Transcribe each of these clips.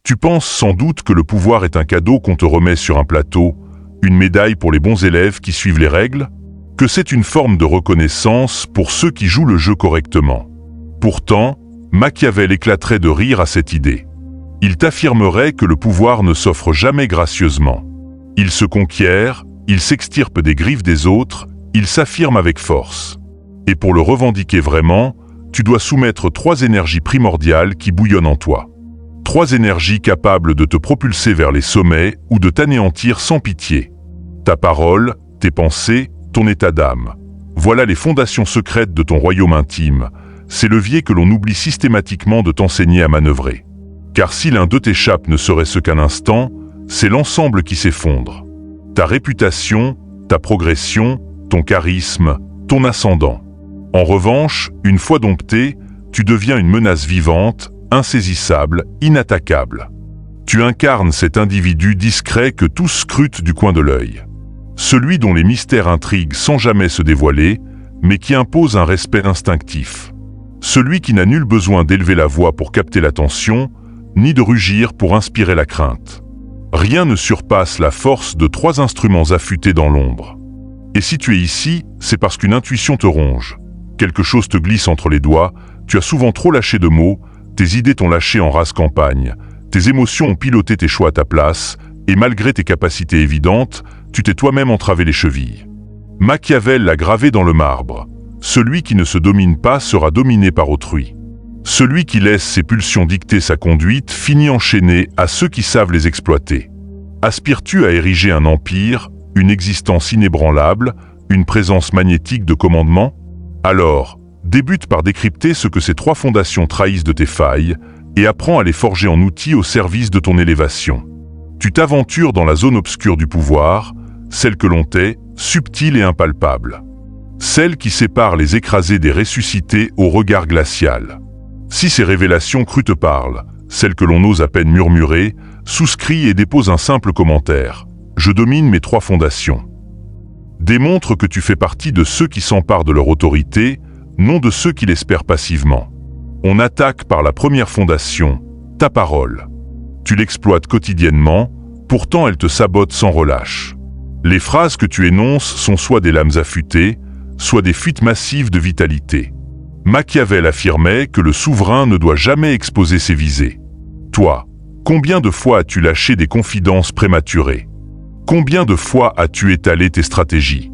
Tu penses sans doute que le pouvoir est un cadeau qu'on te remet sur un plateau, une médaille pour les bons élèves qui suivent les règles, que c'est une forme de reconnaissance pour ceux qui jouent le jeu correctement. Pourtant, Machiavel éclaterait de rire à cette idée. Il t'affirmerait que le pouvoir ne s'offre jamais gracieusement. Il se conquiert, il s'extirpe des griffes des autres, il s'affirme avec force. Et pour le revendiquer vraiment, tu dois soumettre 3 énergies primordiales qui bouillonnent en toi. 3 énergies capables de te propulser vers les sommets ou de t'anéantir sans pitié. Ta parole, tes pensées, ton état d'âme. Voilà les fondations secrètes de ton royaume intime, ces leviers que l'on oublie systématiquement de t'enseigner à manœuvrer. Car si l'un d'eux t'échappe ne serait-ce qu'un instant, c'est l'ensemble qui s'effondre. Ta réputation, ta progression, ton charisme, ton ascendant. En revanche, une fois dompté, tu deviens une menace vivante, insaisissable, inattaquable. Tu incarnes cet individu discret que tous scrutent du coin de l'œil. Celui dont les mystères intriguent sans jamais se dévoiler, mais qui impose un respect instinctif. Celui qui n'a nul besoin d'élever la voix pour capter l'attention, ni de rugir pour inspirer la crainte. Rien ne surpasse la force de 3 instruments affûtés dans l'ombre. Et si tu es ici, c'est parce qu'une intuition te ronge. Quelque chose te glisse entre les doigts, tu as souvent trop lâché de mots, tes idées t'ont lâché en rase campagne, tes émotions ont piloté tes choix à ta place, et malgré tes capacités évidentes, tu t'es toi-même entravé les chevilles. Machiavel l'a gravé dans le marbre. Celui qui ne se domine pas sera dominé par autrui. Celui qui laisse ses pulsions dicter sa conduite finit enchaîné à ceux qui savent les exploiter. Aspires-tu à ériger un empire, une existence inébranlable, une présence magnétique de commandement? Alors, débute par décrypter ce que ces 3 fondations trahissent de tes failles et apprends à les forger en outils au service de ton élévation. Tu t'aventures dans la zone obscure du pouvoir, celle que l'on tait, subtile et impalpable. Celle qui sépare les écrasés des ressuscités au regard glacial. Si ces révélations crues te parlent, celles que l'on ose à peine murmurer, souscris et dépose un simple commentaire. Je domine mes 3 fondations. Démontre que tu fais partie de ceux qui s'emparent de leur autorité, non de ceux qui l'espèrent passivement. On attaque par la première fondation, ta parole. Tu l'exploites quotidiennement, pourtant elle te sabote sans relâche. Les phrases que tu énonces sont soit des lames affûtées, soit des fuites massives de vitalité. Machiavel affirmait que le souverain ne doit jamais exposer ses visées. Toi, combien de fois as-tu lâché des confidences prématurées? Combien de fois as-tu étalé tes stratégies?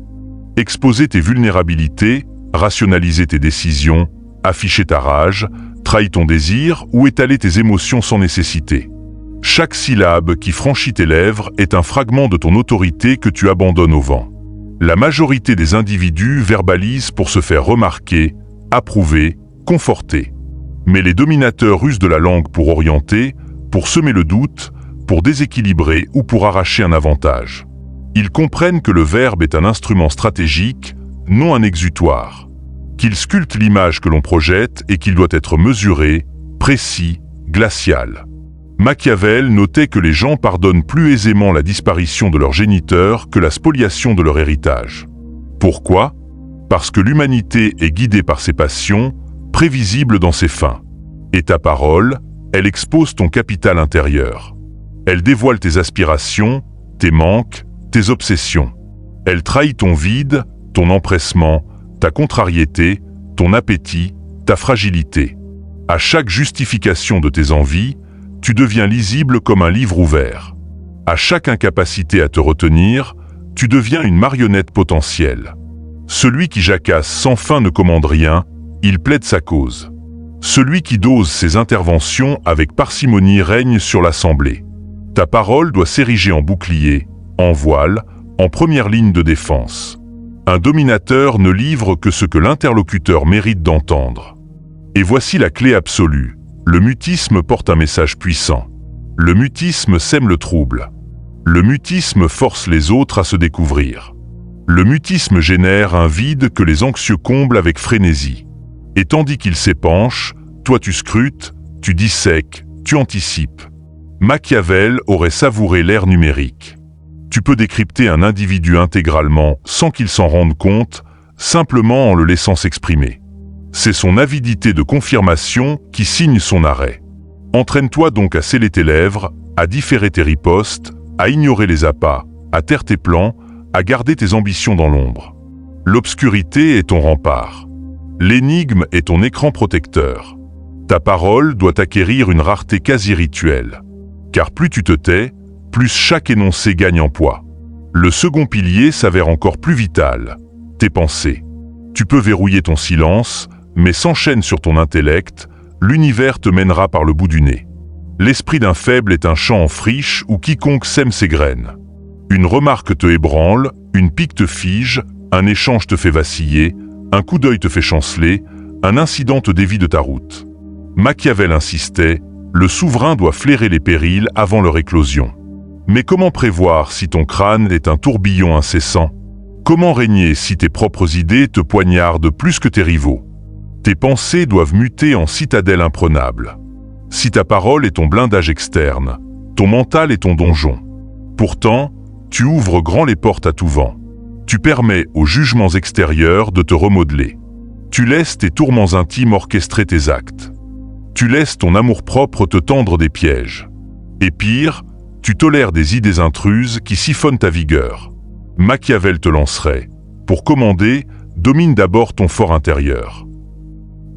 Exposé tes vulnérabilités, rationalisé tes décisions, affiché ta rage, trahi ton désir ou étalé tes émotions sans nécessité? Chaque syllabe qui franchit tes lèvres est un fragment de ton autorité que tu abandonnes au vent. La majorité des individus verbalisent pour se faire remarquer, approuver, conforter. Mais les dominateurs usent de la langue pour orienter, pour semer le doute, pour déséquilibrer ou pour arracher un avantage. Ils comprennent que le verbe est un instrument stratégique, non un exutoire. Qu'il sculpte l'image que l'on projette et qu'il doit être mesuré, précis, glacial. Machiavel notait que les gens pardonnent plus aisément la disparition de leur géniteur que la spoliation de leur héritage. Pourquoi? Parce que l'humanité est guidée par ses passions, prévisible dans ses fins. Et ta parole, elle expose ton capital intérieur. Elle dévoile tes aspirations, tes manques, tes obsessions. Elle trahit ton vide, ton empressement, ta contrariété, ton appétit, ta fragilité. À chaque justification de tes envies, tu deviens lisible comme un livre ouvert. À chaque incapacité à te retenir, tu deviens une marionnette potentielle. Celui qui jacasse sans fin ne commande rien, il plaide sa cause. Celui qui dose ses interventions avec parcimonie règne sur l'assemblée. Ta parole doit s'ériger en bouclier, en voile, en première ligne de défense. Un dominateur ne livre que ce que l'interlocuteur mérite d'entendre. Et voici la clé absolue. Le mutisme porte un message puissant. Le mutisme sème le trouble. Le mutisme force les autres à se découvrir. Le mutisme génère un vide que les anxieux comblent avec frénésie. Et tandis qu'il s'épanche, toi tu scrutes, tu dissèques, tu anticipes. Machiavel aurait savouré l'ère numérique. Tu peux décrypter un individu intégralement sans qu'il s'en rende compte, simplement en le laissant s'exprimer. C'est son avidité de confirmation qui signe son arrêt. Entraîne-toi donc à sceller tes lèvres, à différer tes ripostes, à ignorer les appâts, à taire tes plans, à garder tes ambitions dans l'ombre. L'obscurité est ton rempart. L'énigme est ton écran protecteur. Ta parole doit acquérir une rareté quasi rituelle. Car plus tu te tais, plus chaque énoncé gagne en poids. Le second pilier s'avère encore plus vital, tes pensées. Tu peux verrouiller ton silence, mais s'enchaîne sur ton intellect, l'univers te mènera par le bout du nez. L'esprit d'un faible est un champ en friche où quiconque sème ses graines. Une remarque te ébranle, une pique te fige, un échange te fait vaciller, un coup d'œil te fait chanceler, un incident te dévie de ta route. Machiavel insistait, le souverain doit flairer les périls avant leur éclosion. Mais comment prévoir si ton crâne est un tourbillon incessant? Comment régner si tes propres idées te poignardent plus que tes rivaux? Tes pensées doivent muter en citadelle imprenable. Si ta parole est ton blindage externe, ton mental est ton donjon. Pourtant, tu ouvres grand les portes à tout vent. Tu permets aux jugements extérieurs de te remodeler. Tu laisses tes tourments intimes orchestrer tes actes. Tu laisses ton amour-propre te tendre des pièges. Et pire, tu tolères des idées intruses qui siphonnent ta vigueur. Machiavel te lancerait. Pour commander, domine d'abord ton fort intérieur.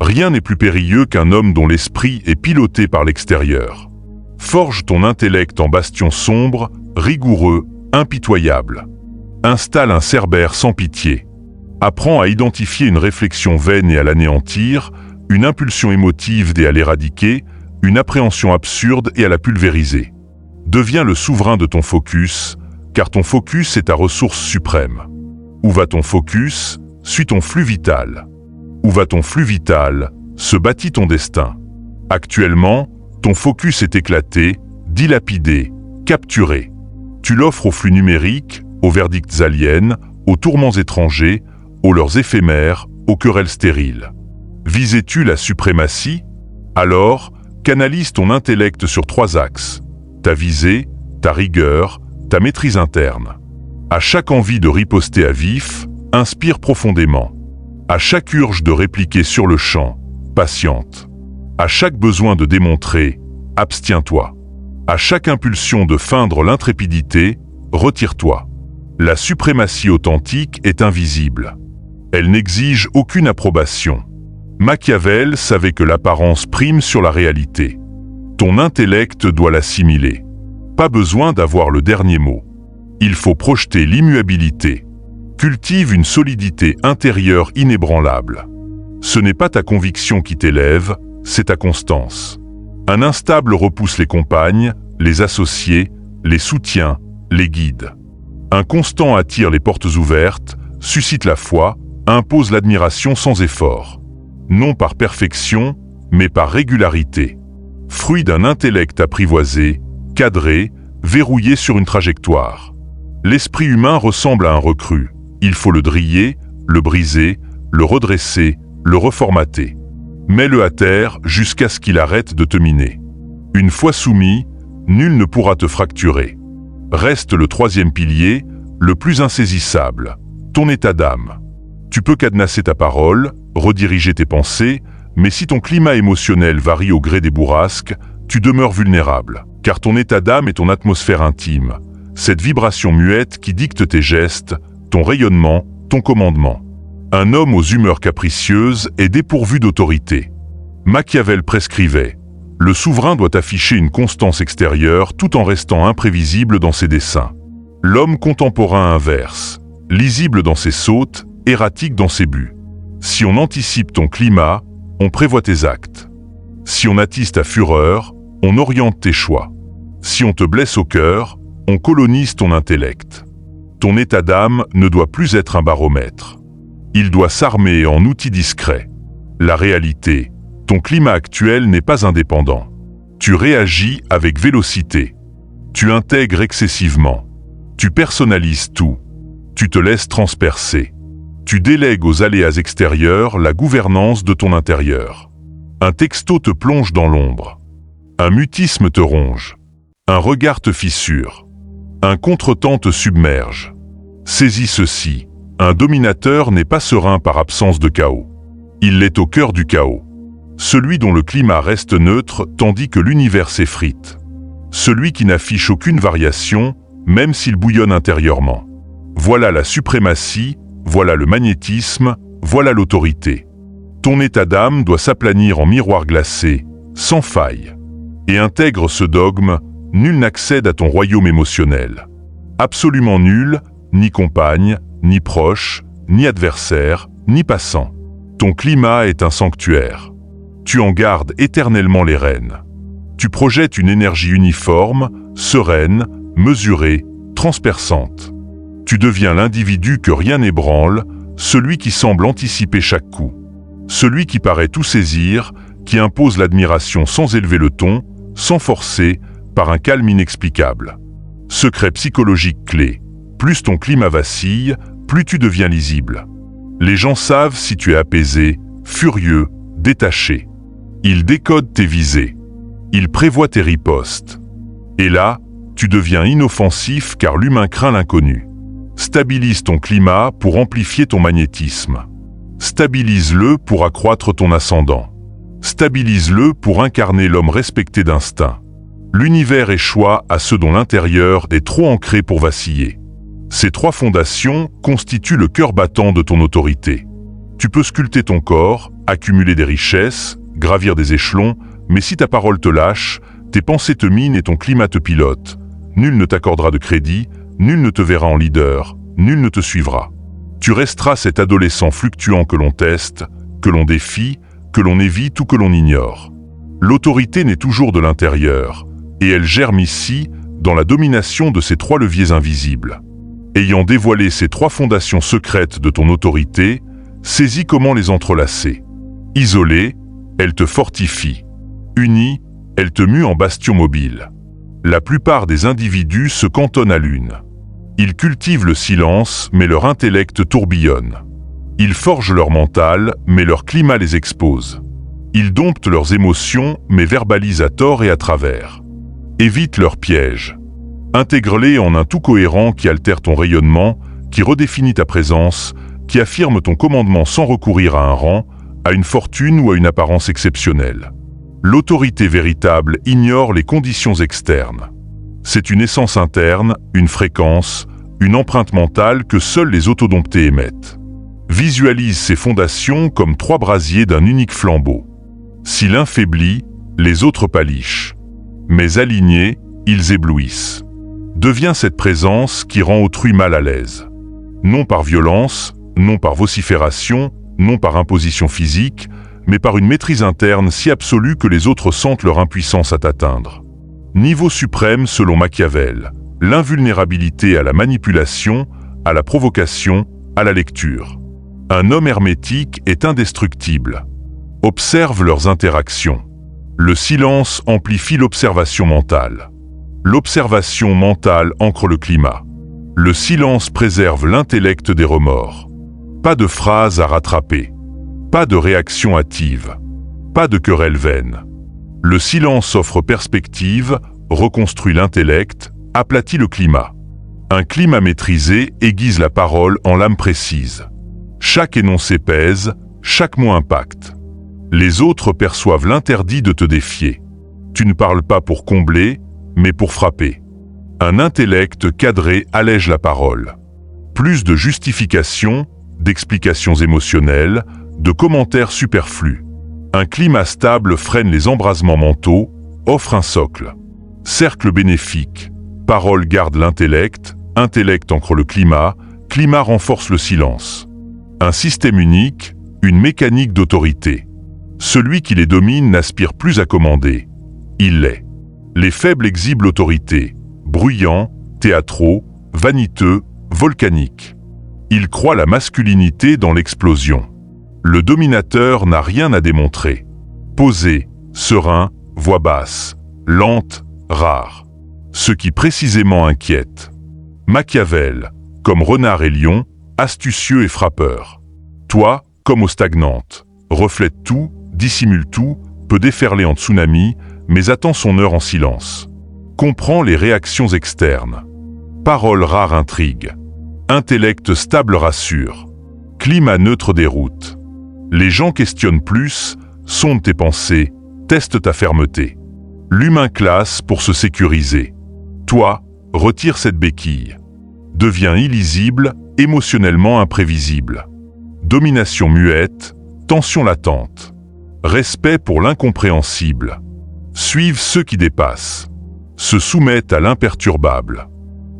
Rien n'est plus périlleux qu'un homme dont l'esprit est piloté par l'extérieur. Forge ton intellect en bastion sombre, rigoureux, impitoyable. Installe un Cerbère sans pitié. Apprends à identifier une réflexion vaine et à l'anéantir, une impulsion émotive et à l'éradiquer, une appréhension absurde et à la pulvériser. Deviens le souverain de ton focus, car ton focus est ta ressource suprême. Où va ton focus, suis ton flux vital. Où va ton flux vital, se bâtit ton destin. Actuellement, ton focus est éclaté, dilapidé, capturé. Tu l'offres aux flux numériques, aux verdicts aliens, aux tourments étrangers, aux leurs éphémères, aux querelles stériles. Visais-tu la suprématie? Alors, canalise ton intellect sur 3 axes. Ta visée, ta rigueur, ta maîtrise interne. À chaque envie de riposter à vif, inspire profondément. À chaque urge de répliquer sur le champ, patiente. À chaque besoin de démontrer, abstiens-toi. À chaque impulsion de feindre l'intrépidité, retire-toi. La suprématie authentique est invisible. Elle n'exige aucune approbation. Machiavel savait que l'apparence prime sur la réalité. Ton intellect doit l'assimiler. Pas besoin d'avoir le dernier mot. Il faut projeter l'immuabilité. Cultive une solidité intérieure inébranlable. Ce n'est pas ta conviction qui t'élève, c'est ta constance. Un instable repousse les compagnes, les associés, les soutiens, les guides. Un constant attire les portes ouvertes, suscite la foi, impose l'admiration sans effort. Non par perfection, mais par régularité. Fruit d'un intellect apprivoisé, cadré, verrouillé sur une trajectoire. L'esprit humain ressemble à un recrue. Il faut le driller, le briser, le redresser, le reformater. Mets-le à terre jusqu'à ce qu'il arrête de te miner. Une fois soumis, nul ne pourra te fracturer. Reste le 3e pilier, le plus insaisissable, ton état d'âme. Tu peux cadenasser ta parole, rediriger tes pensées, mais si ton climat émotionnel varie au gré des bourrasques, tu demeures vulnérable, car ton état d'âme est ton atmosphère intime, cette vibration muette qui dicte tes gestes, ton rayonnement, ton commandement. Un homme aux humeurs capricieuses est dépourvu d'autorité. Machiavel prescrivait « Le souverain doit afficher une constance extérieure tout en restant imprévisible dans ses desseins. L'homme contemporain inverse, lisible dans ses sautes, erratique dans ses buts. Si on anticipe ton climat, on prévoit tes actes. Si on attise ta fureur, on oriente tes choix. Si on te blesse au cœur, on colonise ton intellect. Ton état d'âme ne doit plus être un baromètre. Il doit s'armer en outils discrets. La réalité, ton climat actuel n'est pas indépendant. Tu réagis avec vélocité. Tu intègres excessivement. Tu personnalises tout. Tu te laisses transpercer. Tu délègues aux aléas extérieurs la gouvernance de ton intérieur. Un texto te plonge dans l'ombre. Un mutisme te ronge. Un regard te fissure. Un contretemps te submerge. Saisis ceci, un dominateur n'est pas serein par absence de chaos. Il l'est au cœur du chaos. Celui dont le climat reste neutre tandis que l'univers s'effrite. Celui qui n'affiche aucune variation, même s'il bouillonne intérieurement. Voilà la suprématie, voilà le magnétisme, voilà l'autorité. Ton état d'âme doit s'aplanir en miroir glacé, sans faille. Et intègre ce dogme, nul n'accède à ton royaume émotionnel. Absolument nul, ni compagne, ni proche, ni adversaire, ni passant. Ton climat est un sanctuaire. Tu en gardes éternellement les rênes. Tu projettes une énergie uniforme, sereine, mesurée, transperçante. Tu deviens l'individu que rien n'ébranle, celui qui semble anticiper chaque coup. Celui qui paraît tout saisir, qui impose l'admiration sans élever le ton, sans forcer, par un calme inexplicable. Secret psychologique clé. Plus ton climat vacille, plus tu deviens lisible. Les gens savent si tu es apaisé, furieux, détaché. Ils décodent tes visées. Ils prévoient tes ripostes. Et là, tu deviens inoffensif car l'humain craint l'inconnu. Stabilise ton climat pour amplifier ton magnétisme. Stabilise-le pour accroître ton ascendant. Stabilise-le pour incarner l'homme respecté d'instinct. L'univers échoit à ceux dont l'intérieur est trop ancré pour vaciller. Ces 3 fondations constituent le cœur battant de ton autorité. Tu peux sculpter ton corps, accumuler des richesses, gravir des échelons, mais si ta parole te lâche, tes pensées te minent et ton climat te pilote, nul ne t'accordera de crédit, nul ne te verra en leader, nul ne te suivra. Tu resteras cet adolescent fluctuant que l'on teste, que l'on défie, que l'on évite ou que l'on ignore. L'autorité naît toujours de l'intérieur, et elle germe ici, dans la domination de ces 3 leviers invisibles. Ayant dévoilé ces 3 fondations secrètes de ton autorité, saisis comment les entrelacer. Isolée, elle te fortifie. Unie, elle te mue en bastion mobile. La plupart des individus se cantonnent à l'une. Ils cultivent le silence, mais leur intellect tourbillonne. Ils forgent leur mental, mais leur climat les expose. Ils domptent leurs émotions, mais verbalisent à tort et à travers. Évite leurs pièges. Intègre-les en un tout cohérent qui altère ton rayonnement, qui redéfinit ta présence, qui affirme ton commandement sans recourir à un rang, à une fortune ou à une apparence exceptionnelle. L'autorité véritable ignore les conditions externes. C'est une essence interne, une fréquence, une empreinte mentale que seuls les autodomptés émettent. Visualise ces fondations comme 3 brasiers d'un unique flambeau. Si l'un faiblit, les autres pâlichent. Mais alignés, ils éblouissent. Deviens cette présence qui rend autrui mal à l'aise. Non par violence, non par vocifération, non par imposition physique, mais par une maîtrise interne si absolue que les autres sentent leur impuissance à t'atteindre. Niveau suprême selon Machiavel, l'invulnérabilité à la manipulation, à la provocation, à la lecture. Un homme hermétique est indestructible. Observe leurs interactions. Le silence amplifie l'observation mentale. L'observation mentale ancre le climat. Le silence préserve l'intellect des remords. Pas de phrases à rattraper. Pas de réaction hâtive. Pas de querelle vaine. Le silence offre perspective, reconstruit l'intellect, aplatit le climat. Un climat maîtrisé aiguise la parole en lame précise. Chaque énoncé pèse, chaque mot impacte. Les autres perçoivent l'interdit de te défier. Tu ne parles pas pour combler, mais pour frapper. Un intellect cadré allège la parole. Plus de justifications, d'explications émotionnelles, de commentaires superflus. Un climat stable freine les embrasements mentaux, offre un socle. Cercle bénéfique. Parole garde l'intellect, intellect ancre le climat, climat renforce le silence. Un système unique, une mécanique d'autorité. Celui qui les domine n'aspire plus à commander. Il l'est. Les faibles exhibent l'autorité, bruyants, théâtraux, vaniteux, volcaniques. Ils croient la masculinité dans l'explosion. Le dominateur n'a rien à démontrer. Posé, serein, voix basse, lente, rare. Ce qui précisément inquiète. Machiavel, comme renard et lion, astucieux et frappeur. Toi, comme eau stagnante, reflète tout, dissimule tout, peut déferler en tsunami, mais attend son heure en silence. Comprend les réactions externes. Parole rare intrigue. Intellect stable rassure. Climat neutre déroute. Les gens questionnent plus, sonde tes pensées, teste ta fermeté. L'humain classe pour se sécuriser. Toi, retire cette béquille. Deviens illisible, émotionnellement imprévisible. Domination muette, tension latente. Respect pour l'incompréhensible. Suivent ceux qui dépassent. Se soumettent à l'imperturbable.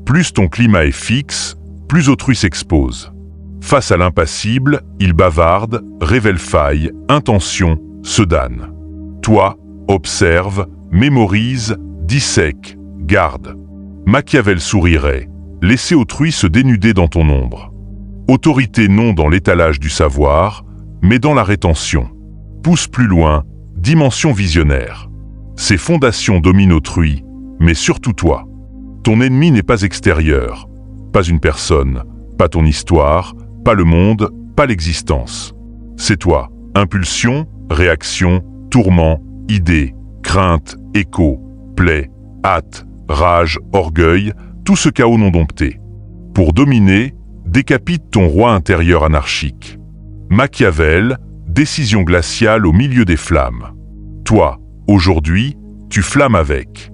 Plus ton climat est fixe, plus autrui s'expose. Face à l'impassible, il bavarde, révèle faille, intention, se damne. Toi, observe, mémorise, dissèque, garde. Machiavel sourirait, laisser autrui se dénuder dans ton ombre. Autorité non dans l'étalage du savoir, mais dans la rétention. Pousse plus loin, dimension visionnaire. Ses fondations dominent autrui, mais surtout toi. Ton ennemi n'est pas extérieur, pas une personne, pas ton histoire, pas le monde, pas l'existence. C'est toi, impulsion, réaction, tourment, idée, crainte, écho, plaie, hâte, rage, orgueil, tout ce chaos non dompté. Pour dominer, décapite ton roi intérieur anarchique. Machiavel, décision glaciale au milieu des flammes. Toi, aujourd'hui, tu flammes avec.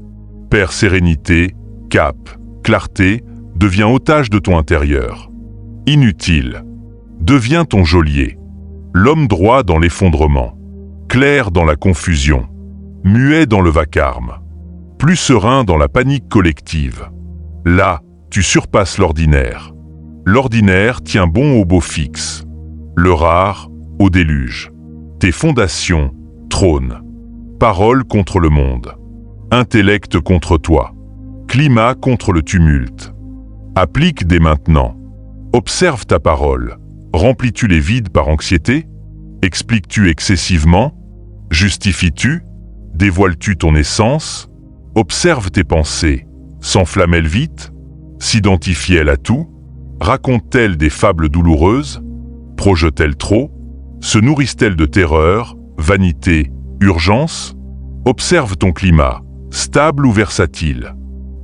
Perds sérénité, cap, clarté, deviens otage de ton intérieur. Inutile. Deviens ton geôlier. L'homme droit dans l'effondrement. Clair dans la confusion. Muet dans le vacarme. Plus serein dans la panique collective. Là, tu surpasses l'ordinaire. L'ordinaire tient bon au beau fixe. Le rare, au déluge. Tes fondations, trône. Parole contre le monde. Intellect contre toi. Climat contre le tumulte. Applique dès maintenant. Observe ta parole. Remplis-tu les vides par anxiété? Expliques-tu excessivement? Justifies-tu? Dévoiles-tu ton essence? Observe tes pensées. S'enflamme-t-elle vite? S'identifie-t-elle à tout? Raconte-t-elle des fables douloureuses? Projette-t-elle trop? Se nourrissent-elles de terreur, vanité, urgence? Observe ton climat, stable ou versatile?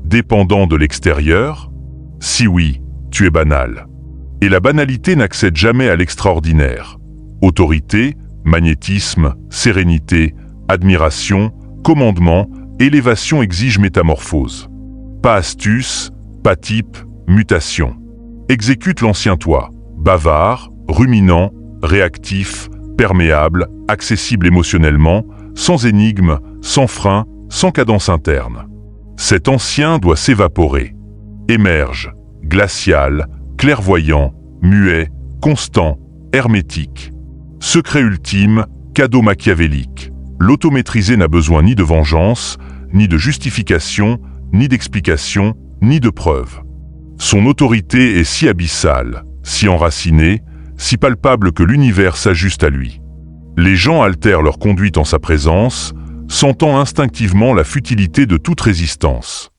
Dépendant de l'extérieur? Si oui, tu es banal. Et la banalité n'accède jamais à l'extraordinaire. Autorité, magnétisme, sérénité, admiration, commandement, élévation exigent métamorphose. Pas astuce, pas type, mutation. Exécute l'ancien toi, bavard, ruminant, réactif, perméable, accessible émotionnellement, sans énigme, sans frein, sans cadence interne. Cet ancien doit s'évaporer. Émerge, glacial, clairvoyant, muet, constant, hermétique. Secret ultime, cadeau machiavélique. L'automaîtrisé n'a besoin ni de vengeance, ni de justification, ni d'explication, ni de preuve. Son autorité est si abyssale, si enracinée, si palpable que l'univers s'ajuste à lui. Les gens altèrent leur conduite en sa présence, sentant instinctivement la futilité de toute résistance.